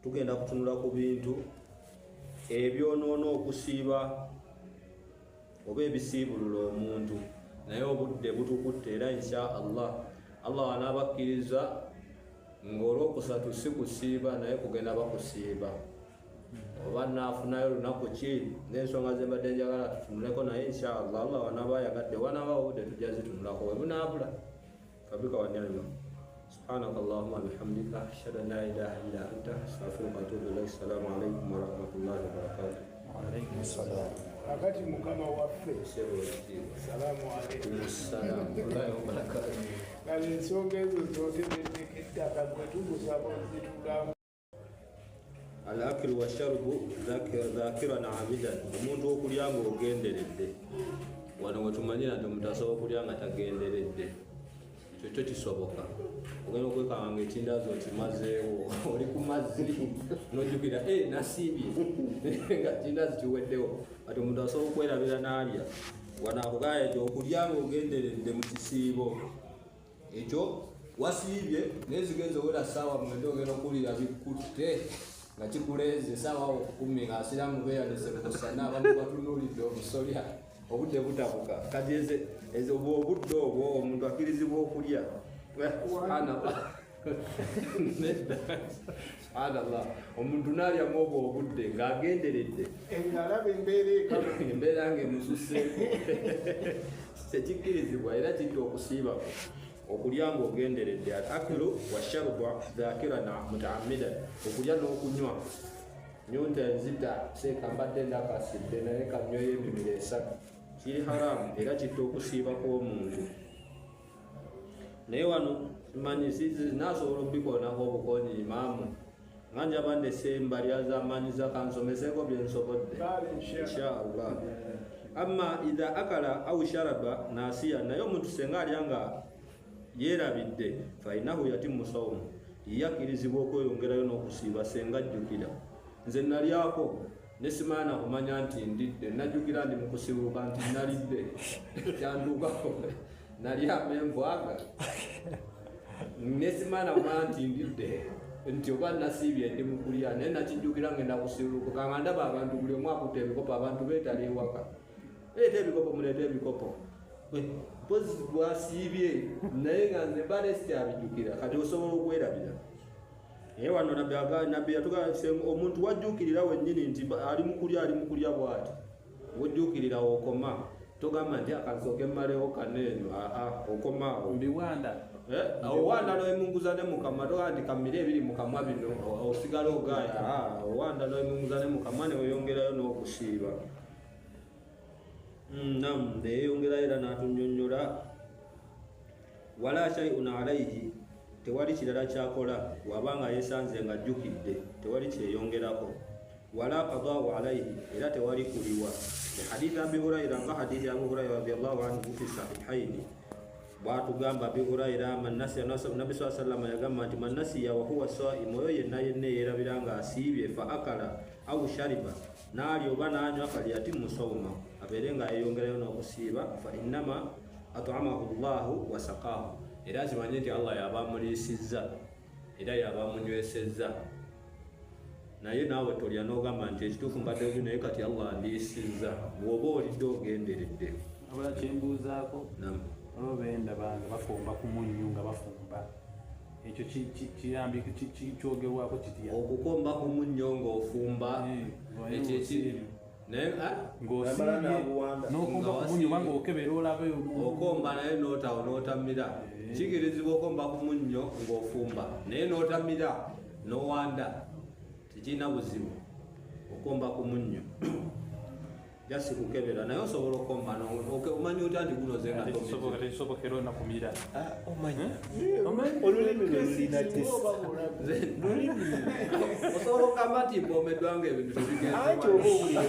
tugenda kutunula ku bintu ebyonoona okusiiba oba ebisiibulula omuntu naye obudde butukutte era insha Allah anaabakkiriza ng'olwokusatu si kusiiba naye kugenda bakusiiba oba naafunayo lunaku ki n'ensonga ze mbadde njagala tutunuleko naye insha Allah wanaaba ayagadde wanaaba obudde tujja zitunulako bwe bunaabula fabika wa ni'ma سبحانك اللهم وبحمدك أشهد أن لا إله إلا أنت أستغفرك وأتوب إليك السلام عليكم ورحمة الله وبركاته. وعليكم السلام. Wakati mkama waffe. Assalamu alaykum. Assalam wabarakatuh. Kale ensonga ezo z'otebedde ettaka gwe tugusaba ozitulamu. Al-aklu wa sharbu dhakiran amidan. Omuntu okulya ng'ogenderedde. Wano we tumanyira nti omuntu asobola okulya nga tagenderedde. Ekyo kisoboka. Ogenda okwekanga ekindazo kimazeewo oli ku mazzi n'ojjukira nasiibye nga kindazi kiweddewo ati omuntu asobola okwerabira n'alya wanaakugaya ekyo okulya ng'ogenderedde mu kisiibo ekyo wasiibye naye zigenze owera ssaawa mwenda ogenda okuwulira bikutte nga kikuleeze essaawa 10 ng'asiramu beeyanise kusana abamu batunuulidde obusolya obudde butabuka kati ezo obudde obwo omuntu akkirizibwa okulya subhanallah omuntu n'alyamu obwo obudde ng'agenderedde Ng'alaba embeera ng'emususseeko tekikkirizibwa era kitta okusiibako okulya ng'ogenderedde al-aklu washarubu dhakiran mutaammidan okulya n'okunywa nyonta enzita seeka mbadde ndakasidde naye kanyweyo emibiri 3 kiri haramu era kitta okusiibako omuntu naye wano manyi nasobola okubikonako obukonyi imaamu nga njaba ndesemba lyazamanyiza kansomeseeko byensobodde inshaallah. Amma idha akala au sharaba nasiya naye omuntu senga alya nga yeerabidde fainahu yatimu sawmu yakkirizibwa okweyongerayo n'okusiiba senga ajjukira nze nalyako nesimaana kumanya nti ndidde najjukira ndi mukusibuka nti nalidde kyanduukako nalyamu envwaga nesimaana kumanya nti ndidde nti oba nasiibye ndi mukulya naye nakijjukira ngenda kusibuka nga ndaba abantu buli omu akutta ebikopo abantu beetali ewaka leeta ebikopo muleeta ebikopo mpozi bwasiibye naye nga nze mbadde sikyabijjukira kati osobola okwerabira naye wano nabbi yatugamba omuntu wajjukirira wennyini nti ali mukulya bw'ati wojjukirira okoma togamba nti akansooke mmalewo kaneeno okomaawo mbiwanda owanda n'oyimunguza ne mukamwa togaa nti kamira ebiri mukamwa bino osigala ogaaya owanda n'oyimunguza ne mukamwa neweyongerayo n'okusiiba nam neyeyongerayo era n'atunnyonnyola wala shay'un alayhi tewali kirala kyakola wabanga yesanze nga ajjukidde tewali kyeyongerako wala qadaa'u alayhi era tewali kuliwa hadithi Abi Hurayra nga hadithi Abu Hurayra radiyallahu anhu fi sahihaini bwatugamba Abi Hurayra mannasiya nabi sallallahu alaihi wasallam yagamba nti mannasiya wa huwa sa'imu oyo yenna yeerabira nga asiibye fa akala au shariba n'alya oba n'anywa falyatimu sawma abeere nga yeyongerayo n'okusiiba fa innama at'amahu llahu wa saqaahu era zimanye nti Allah yaba amuliisizza era yaba amunywesezza naye naawe tolya n'ogamba nti ekituufu mbadde obi naye kati Allah andiisizza bw'oba olidde ogenderedde abula kyembuuzaako olwobenda bange bafumba ku munnyo nga bafumba ekyo kiyambi kyogerwako kitya okukomba ku munnyo ng'ofumba ekyo ekiri n'okomba ku munnyo banga okebera olabe okomba naye n'otawo n'otamira kikirizibwa okomba ku munnyo ng'ofumba naye n'otamira n'owanda tekirina buzibu okomba ku munnyo jasi kukebera naye osobola okomba omanyi otya nti gunozenga tekisobokera onakumira olulimi lulina testa osobola okugamba nti mpomeddwanga ebintu tebigenda anti oba owulira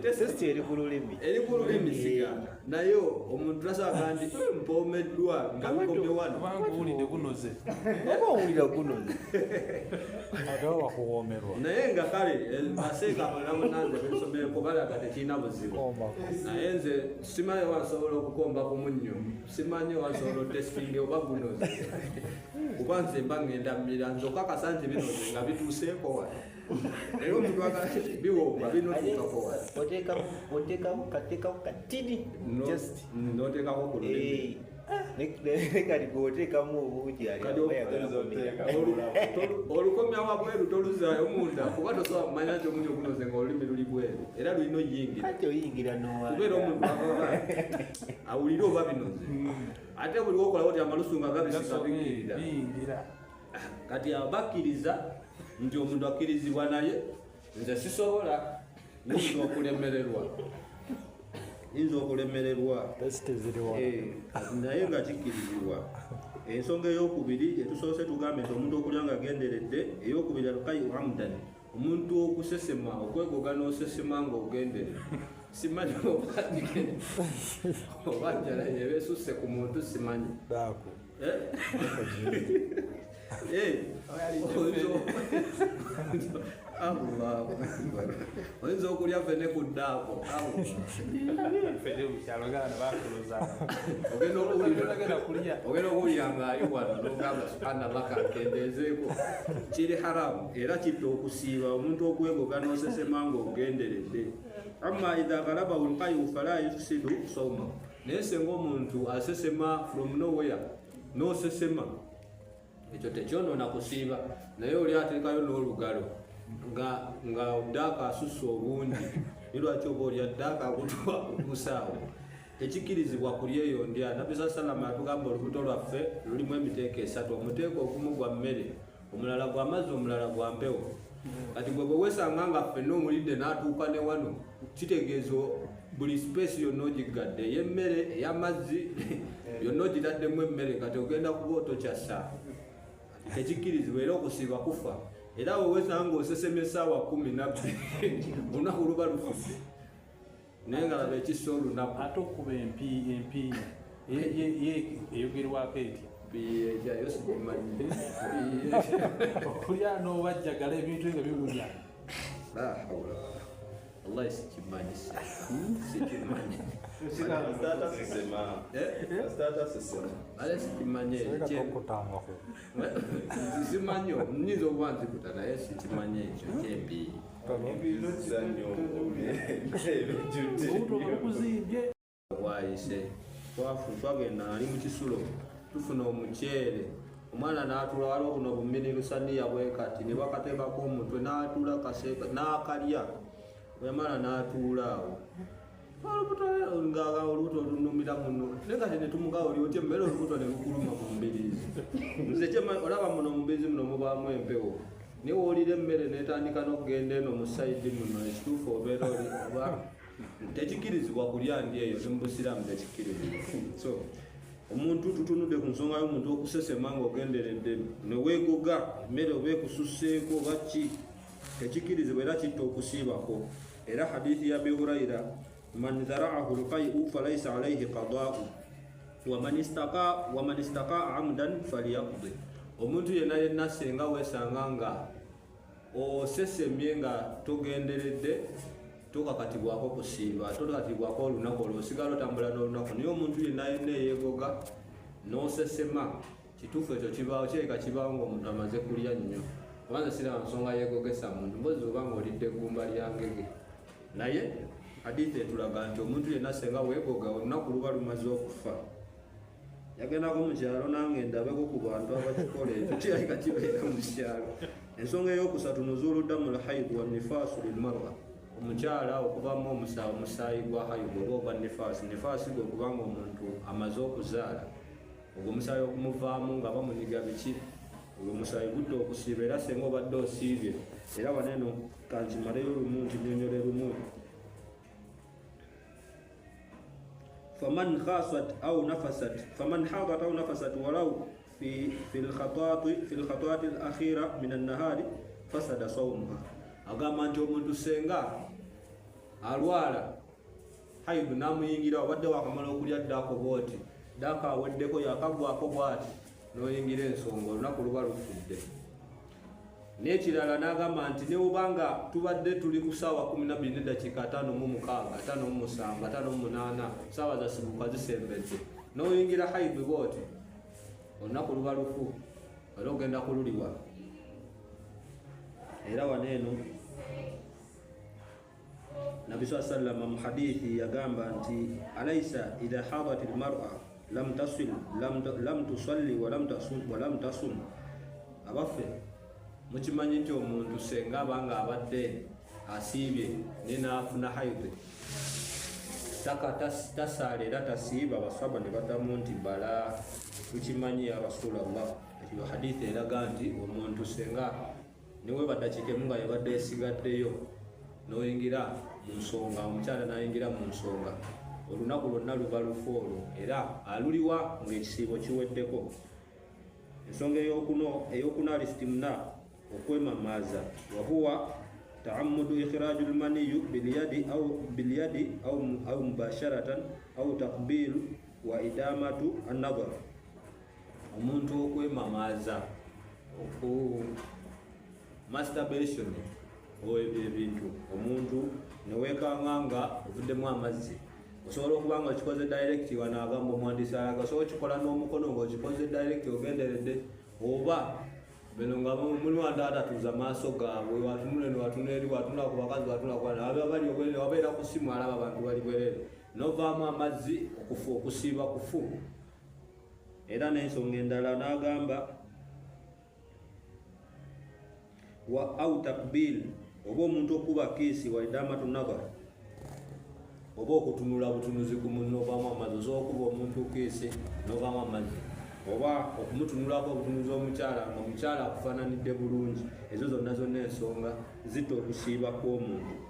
Test eri ku lulimi siganda nayo omuntu tasanga nti mpomeddwa nga bikomye wano owulidde gunoze oba owulira gunoze ate bakuwoomerwa naye nga kale baseeka abamunanze bensomereko balaga tekirina buzibu naye nze simanyi wansobola okukomba ku munnyo simanyi wansobola otestinge oba gunoze kuba nze mba ngenda mmira nze okakasa nti binoze nga bituuseeko wano era omuntu biwomba binotuukako wano oteekamu katini noteekako ku lulimi kati gweoteekamu obungi olukomya wabweru toluzaayo munda kuba tosobola kumanya nti omunnyo gunoze nga olulimi luli bweru era lulina oyingira ate oyingira kubeera omuntu awulire oba binoze ate buli wokolawo ti amalusu nga gabisika biyingira kati abakkiriza nti omuntu akkirizibwa naye nze sisobola nyinza okulemererwa naye nga kikkirizibwa. Ensonga ey'okubiri etusoose tugambe nti omuntu okulya nga agenderedde, ey'okubiri alkayu amdan, omuntu okusesema okwegoga n'osesema nga ogenderedde. Simanyi oba njala yebeesusse ku muntu simanyi oyinza okulya fene ku ddaako ogenda okuwulira ng'ali wano nogamba subhanallah kankendeezeeko kiri haramu era kitta okusiiba omuntu okwegoga n'osesema nga ogenderedde. Amma idha ghalabahu alqayu fala yufsidu sawma, naye senga omuntu asesema from nowhere n'osesema ekyo tekyonoona kusiiba, naye oli ateekayo n'olugalo nga ddaaka asusse obungi nilwaki oba olya ddaaka akutuusaawo tekikkirizibwa kulya eyo ndya. Nabbi salama atugamba olubuto lwaffe lulimu emiteeko esatu, omuteeko ogumu gwa mmere, omulala gwa mazzi, omulala gwa mpewo. Kati gwe bwewesanga nga ffenna omulidde n'atuuka ne wano kitegeeza buli space yonna ogigadde, ey'emmere ey'amazzi yonna ogitaddemu emmere, kati ogenda kuba otokyasa. Tekikkirizibwa era okusiiba kufa. Era wewesanga osesema essaawa 12 olunaku luba lufudde, naye nga laba ekissa olunaku ate okuba empiiyi eyogerwako eti biyejayo sikimanyi okulya n'obajjagala ebintu nga bibulya wallahi sikimanyi ale sikimanyi simanyi nyinza okuba nzikuta naye sikimanyi ekyo kyembiyi wayise twagenda ali mu kisulo tufuna omuceere, omwana n'atuula waliwo buno buminisaniya bwekati ne bakateekako omutwe n'atuula kaseeka n'akalya, omwana n'atuula awo olubuto olunumira muno, naye kati ne tumugawo oli otya mmere olubuto ne lukuluma mu mbiriizi. Nze olaba muno mubiriizi muno mubaamu empewo, naye woolira emmere n'etandika n'okugenda eno mu sayidi muno ekituufu obeera oli oba tekikkirizibwa kulya ndi eyo ne mu busiraamu tekikkirizibwa. So omuntu tutunudde ku nsonga y'omuntu okusesema nga ogenderedde ne weegoga emmere oba ekususseeko oba ki, tekikkirizibwa era kitta okusiibako. Era hadithi ya Abi Hurayra, man zara'ahu alqay'u falaysa alayhi qadaa'u wa man istaqa'a amdan falyaqdi. Omuntu yenna senga weesanga nga osesemye nga togenderedde tokakatibwako kusiiba, tokakatibwako olunaku olwo osigala otambula n'olunaku. Naye omuntu yenna eyeegoga n'osesema, kituufu ekyo kibaawo, kireka kibaawo ng'omuntu amaze kulya nnyo. Kubanza siraba nsonga yeegogesa muntu, mpozi oba ng'olidde eggumba lya ngege. Naye hadithi etulaga nti omuntu yenna senga weegoga olunaku luba lumaze okufa. Yagendako mu kyalo nange ndabeko ku bantu abakikola ekyo kirabika kibeera mu kyalo. Ensonga ey'okusatu nuzulu damu lhaidu wa nifaasu lilmar'a, omukyala okuvamu omusaayi gwa haidu oba ogwa nifaasi. Nifaasi gwe okubanga omuntu amaze okuzaala, ogwo omusaayi okumuvaamu nga bamunyiga biki, ogwo omusaayi gutta okusiiba. Era senga obadde osiibye, era waneeno kankimaleyo lumu nkinyonyole lumu, faman khasat au nafasat faman hadat au nafasat walau fi al-khatwat al-akhira min an-nahari fasada sawmuha. agamba nti omuntu senga alwala haidu namuyingira obadde wakamala okulya ddako bwoti ddaka aweddeko yakagwako bwati noyingira ensonga olunaku luba lufudde. N'ekirala n'agamba nti neobanga tubadde tuli ku ssaawa 12:56, 57, 58 ssaawa zasibuka zisembedde noyingira haidu bwoti olunaku luba lufu era ogenda kululiwa. Era waneeno Nabi sallallahu mu hadithi yagamba nti alaysa idha hadat almar'a lam tusalli wa lam tasum. Abaffe mukimanyi nti omuntu senga abanga abadde asiibye nenaafuna haidhi tasaala era tasiiba, abaswaba ne badamu nti bala tukimanyi ya Rasulallah. Eyo hadithi eraga nti omuntu senga niwe baddakiikemu nga yabadde esigaddeyo noyingira mu nsonga, omukyala nayingira mu nsonga, olunaku lwonna luba lufu olwo era aluliwa ng'ekisiibo kiweddeko. Ensonga eyokuna alistimna okwemamaaza wahuwa taammudu ikhraju lmaniyu bilyadi au mubasharatan au takbilu wa idamatu annadhar. Omuntu okwemamaaza masturbation ebintu omuntu newekanganga ovuddemu amazzi osobola okuba nga okikoze direct wanagamba omwandisi alaga osobola okikola n'omukono ngaokikoze direct ogenderedde oba bino nga muli wandaatatuuza maaso gaabwe watunule newatunula eri watunula ku bakazi watunula kwana abali obwene wabeera ku simu alaba abantu bali bwerere novaamu amazzi okufu okusiiba kufu. Era n'ensonga endala n'agamba wa au takbil oba omuntu okuba kiisi wa idamatu nadhar oba okutunula butunuzi ku munno ovaamu amazzi. Osobola okuba omuntu kiisi novaamu amazzi oba okumutunulako obutunuzi omukyala nga omukyala akufaananidde bulungi. Ezo zonna ensonga zitta okusiiba kw'omuntu.